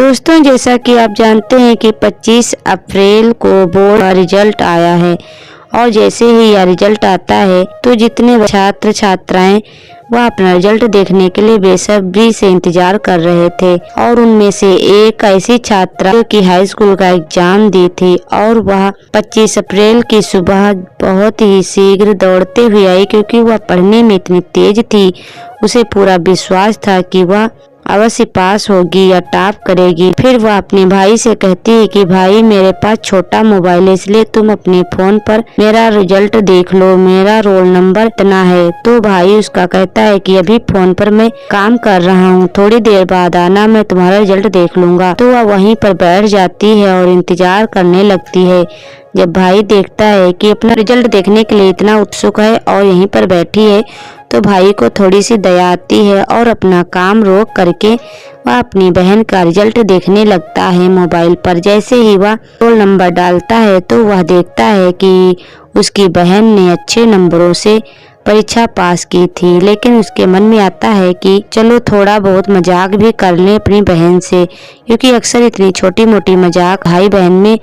दोस्तों, जैसा कि आप जानते हैं कि 25 अप्रैल को बोर्ड का रिजल्ट आया है और जैसे ही यह रिजल्ट आता है तो जितने छात्र छात्राएं वह अपना रिजल्ट देखने के लिए बेसब्री से इंतजार कर रहे थे। और उनमें से एक ऐसी छात्रा जो कि हाई स्कूल का एग्जाम दी थी और वह 25 अप्रैल की सुबह बहुत ही शीघ्र दौड़ते हुए आई, क्योंकि वह पढ़ने में इतनी तेज थी। उसे पूरा विश्वास था कि वह अवश्य पास होगी या टॉप करेगी। फिर वह अपने भाई से कहती है कि भाई, मेरे पास छोटा मोबाइल है, इसलिए तुम अपने फोन पर मेरा रिजल्ट देख लो, मेरा रोल नंबर इतना है। तो भाई उसका कहता है कि अभी फोन पर मैं काम कर रहा हूँ, थोड़ी देर बाद आना, मैं तुम्हारा रिजल्ट देख लूंगा। तो वह वहीं पर बैठ जाती है और इंतजार करने लगती है। जब भाई देखता है कि अपना रिजल्ट देखने के लिए इतना उत्सुक है और यहीं पर बैठी है, तो भाई को थोड़ी सी दया आती है और अपना काम रोक करके वह अपनी बहन का रिजल्ट देखने लगता है मोबाइल पर। जैसे ही वह रोल नंबर डालता है तो वह देखता है कि उसकी बहन ने अच्छे नंबरों से परीक्षा पास की थी। लेकिन उसके मन में आता है कि चलो थोड़ा बहुत मजाक भी कर लें अपनी बहन से, क्योंकि अक्सर इतनी छोटी मोटी मजाक भाई बहन में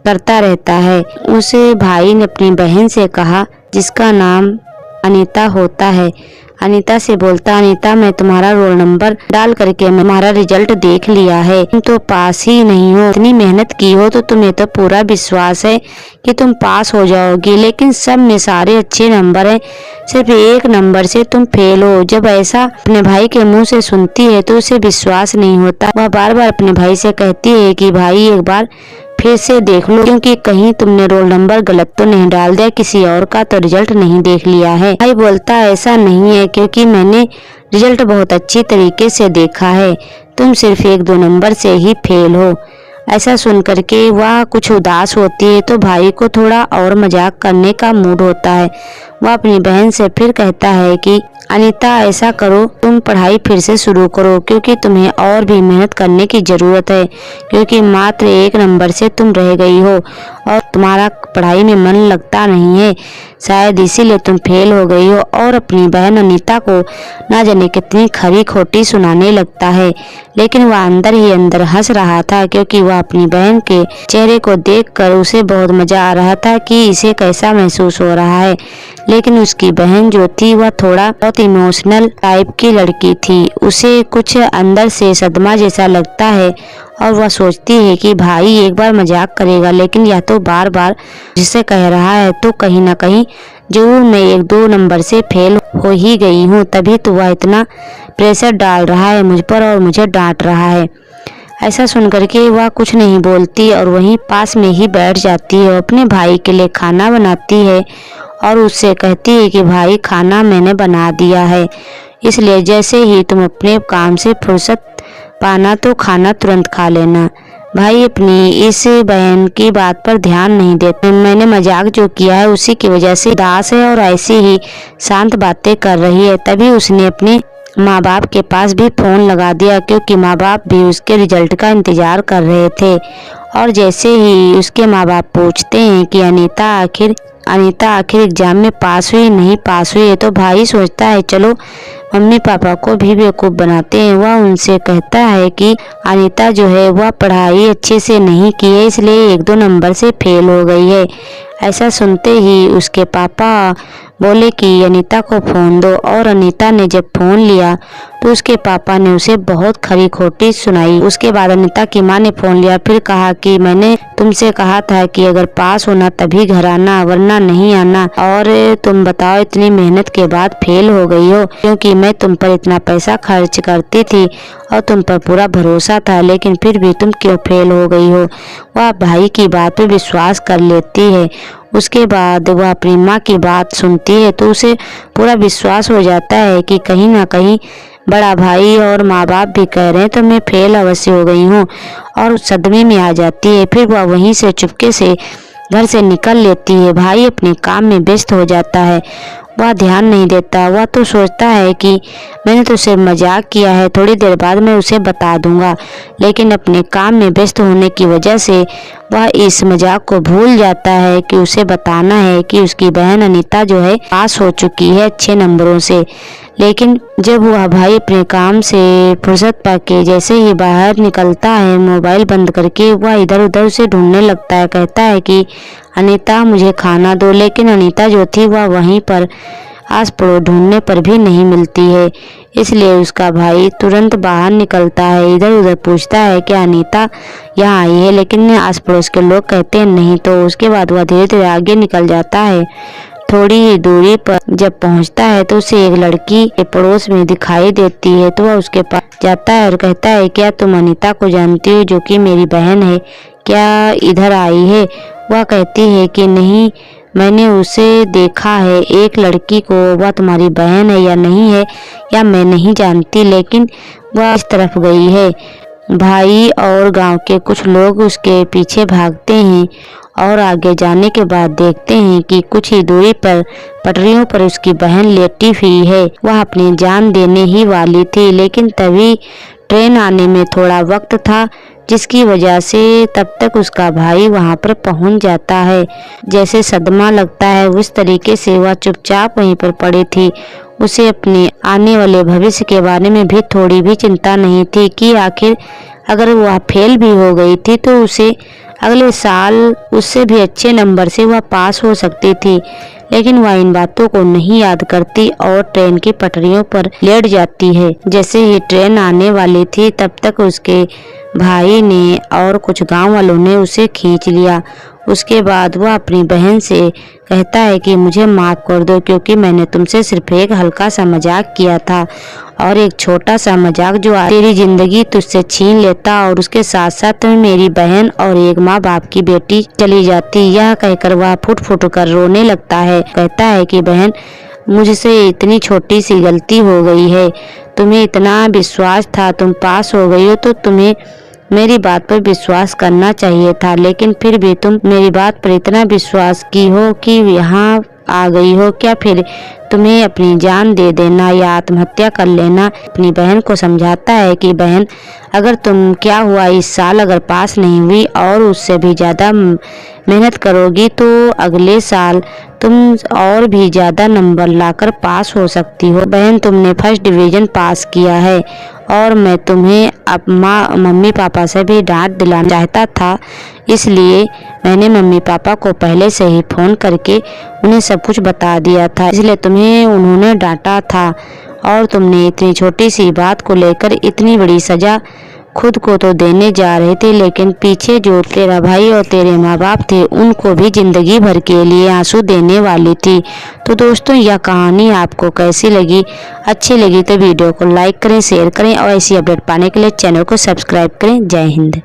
करता रहता है। उसे भाई ने अपनी बहन से कहा, जिसका नाम अनीता होता है। अनीता से बोलता, अनीता, मैं तुम्हारा रोल नंबर डाल करके मैं तुम्हारा रिजल्ट देख लिया है, तुम तो पास ही नहीं हो। इतनी मेहनत की हो तो तुम्हें तो पूरा विश्वास है कि तुम पास हो जाओगी, लेकिन सब में सारे अच्छे नंबर हैं, सिर्फ एक नंबर से तुम फेल हो। जब ऐसा अपने भाई के मुंह से सुनती है तो उसे विश्वास नहीं होता। वह बार बार अपने भाई से कहती है कि भाई एक बार फिर से देख लो, क्योंकि कहीं तुमने रोल नंबर गलत तो नहीं डाल दिया, किसी और का तो रिजल्ट नहीं देख लिया है। भाई बोलता, ऐसा नहीं है, क्योंकि मैंने रिजल्ट बहुत अच्छी तरीके से देखा है, तुम सिर्फ 1-2 नंबर से ही फेल हो। ऐसा सुन करके वह कुछ उदास होती है तो भाई को थोड़ा और मजाक करने का मूड होता है। वह अपनी बहन से फिर कहता है कि अनीता, ऐसा करो, तुम पढ़ाई फिर से शुरू करो, क्योंकि तुम्हें और भी मेहनत करने की जरूरत है, क्योंकि मात्र 1 नंबर से तुम रह गई हो और तुम्हारा पढ़ाई में मन लगता नहीं है, शायद इसीलिए तुम फेल हो गई हो। और अपनी बहन अनीता को ना जाने कितनी खरी खोटी सुनाने लगता है, लेकिन वह अंदर ही अंदर हंस रहा था, क्योंकि वह अपनी बहन के चेहरे को देखकर उसे बहुत मजा आ रहा था कि इसे कैसा महसूस हो रहा है। लेकिन उसकी बहन जो थी वह थोड़ा बहुत इमोशनल टाइप की लड़की थी, उसे कुछ अंदर से सदमा जैसा लगता है और वह सोचती है कि भाई एक बार मजाक करेगा, लेकिन यह तो बार बार जिसे कह रहा है, तो कहीं ना कहीं जरूर मैं 1-2 नंबर से फेल हो ही गई हूँ, तभी तो वह इतना प्रेशर डाल रहा है मुझ पर और मुझे डांट रहा है। ऐसा सुनकर के वह कुछ नहीं बोलती और वहीं पास में ही बैठ जाती है, अपने भाई के लिए खाना बनाती है और उससे कहती है कि भाई, खाना मैंने बना दिया है, इसलिए जैसे ही तुम अपने काम से फुर्सत पाना तो खाना तुरंत खा लेना। भाई अपनी इस बहन की बात पर ध्यान नहीं देते। मैंने मजाक जो किया है उसी की वजह से उदास है और ऐसी ही शांत बातें कर रही है। तभी उसने अपने माँ बाप के पास भी फोन लगा दिया, क्योंकि माँ बाप भी उसके रिजल्ट का इंतजार कर रहे थे। और जैसे ही उसके माँ बाप पूछते हैं कि अनीता आखिर एग्जाम में पास हुई नहीं पास हुई है, तो भाई सोचता है चलो मम्मी पापा को भी बेवकूफ़ बनाते हैं। वह उनसे कहता है कि अनीता जो है वह पढ़ाई अच्छे से नहीं की है, इसलिए 1-2 नंबर से फेल हो गई है। ऐसा सुनते ही उसके पापा बोले कि अनीता को फ़ोन दो, और अनीता ने जब फ़ोन लिया तो उसके पापा ने उसे बहुत खरी खोटी सुनाई। उसके बाद अनीता की माँ ने फ़ोन लिया, फिर कहा कि मैंने तुमसे कहा था कि अगर पास होना तभी घर आना, वरना नहीं आना, और तुम बताओ इतनी मेहनत के बाद फेल हो गई हो, क्योंकि मैं तुम पर इतना पैसा खर्च करती थी और तुम पर पूरा भरोसा था, लेकिन फिर भी तुम क्यों फेल हो गई हो। वह भाई की बात पे विश्वास कर लेती है। उसके बाद वह अपनी माँ की बात सुनती है तो उसे पूरा विश्वास हो जाता है कि कहीं ना कहीं बड़ा भाई और माँ बाप भी कह रहे हैं तो मैं फेल अवश्य हो गई हूँ, और सदमे में आ जाती है। फिर वह वहीं से चुपके से घर से निकल लेती है। भाई अपने काम में व्यस्त हो जाता है, वह ध्यान नहीं देता। वह तो सोचता है कि मैंने तो सिर्फ मजाक किया है, थोड़ी देर बाद मैं उसे बता दूंगा, लेकिन अपने काम में व्यस्त होने की वजह से वह इस मजाक को भूल जाता है कि उसे बताना है कि उसकी बहन अनीता जो है पास हो चुकी है अच्छे नंबरों से। लेकिन जब वह भाई अपने काम से फुर्सत पाके जैसे ही बाहर निकलता है, मोबाइल बंद करके वह इधर उधर उसे ढूंढने लगता है। कहता है कि अनीता मुझे खाना दो, लेकिन अनीता जो थी वह वहीं पर आस पड़ोस ढूंढने पर भी नहीं मिलती है। इसलिए उसका भाई तुरंत बाहर निकलता है, इधर उधर पूछता है कि अनीता यहाँ आई है, लेकिन आस पड़ोस के लोग कहते हैं नहीं। तो उसके बाद वह धीरे धीरे आगे निकल जाता है। थोड़ी ही दूरी पर जब पहुंचता है तो उसे एक लड़की के पड़ोस में दिखाई देती है। तो वह उसके पास जाता है और कहता है क्या तुम अनीता को जानती हो, जो कि मेरी बहन है, क्या इधर आई है? वह कहती है कि नहीं, मैंने उसे देखा है, एक लड़की को। वह तुम्हारी बहन है या नहीं है या मैं नहीं जानती, लेकिन वह इस तरफ गई है। भाई और गांव के कुछ लोग उसके पीछे भागते हैं और आगे जाने के बाद देखते हैं कि कुछ ही दूरी पर पटरियों पर उसकी बहन लेटी हुई है। वह अपनी जान देने ही वाली थी, लेकिन तभी ट्रेन आने में थोड़ा वक्त था, जिसकी वजह से तब तक उसका भाई वहां पर पहुंच जाता है। जैसे सदमा लगता है उस तरीके से वह चुपचाप वहीं पर पड़ी थी। उसे अपने आने वाले भविष्य के बारे में भी थोड़ी भी चिंता नहीं थी कि आखिर अगर वह फेल भी हो गई थी तो उसे अगले साल उससे भी अच्छे नंबर से वह पास हो सकती थी। लेकिन वह इन बातों को नहीं याद करती और ट्रेन की पटरियों पर लेट जाती है। जैसे ही ट्रेन आने वाली थी तब तक उसके भाई ने और कुछ गांव वालों ने उसे खींच लिया। उसके बाद वह अपनी बहन से कहता है कि मुझे माफ़ कर दो, क्योंकि मैंने तुमसे सिर्फ एक हल्का सा मजाक किया था, और एक छोटा सा मजाक जो तेरी जिंदगी तुझसे छीन लेता और उसके साथ साथ मेरी बहन और एक माँ बाप की बेटी चली जाती। यह कहकर वह फुट फुट कर रोने लगता है। कहता है कि बहन, मुझसे इतनी छोटी सी गलती हो गई है, तुम्हें इतना विश्वास था, तुम पास हो गई हो तो तुम्हें मेरी बात पर विश्वास करना चाहिए था, लेकिन फिर भी तुम मेरी बात पर इतना विश्वास की हो कि यहाँ आ गई हो। क्या फिर तुम्हें अपनी जान दे देना या आत्महत्या कर लेना? अपनी बहन को समझाता है कि बहन, अगर तुम क्या हुआ इस साल अगर पास नहीं हुई और उससे भी ज़्यादा मेहनत करोगी तो अगले साल तुम और भी ज़्यादा नंबर लाकर पास हो सकती हो। बहन, तुमने फर्स्ट डिवीज़न पास किया है और मैं तुम्हें अब मम्मी पापा से भी डांट दिलाना चाहता था, इसलिए मैंने मम्मी पापा को पहले से ही फ़ोन करके उन्हें सब कुछ बता दिया था, इसलिए तुम्हें उन्होंने डांटा था और तुमने इतनी छोटी सी बात को लेकर इतनी बड़ी सज़ा खुद को तो देने जा रहे थे, लेकिन पीछे जो तेरा भाई और तेरे माँ बाप थे उनको भी ज़िंदगी भर के लिए आंसू देने वाली थी। तो दोस्तों, यह कहानी आपको कैसी लगी? अच्छी लगी तो वीडियो को लाइक करें, शेयर करें और ऐसी अपडेट पाने के लिए चैनल को सब्सक्राइब करें। जय हिंद।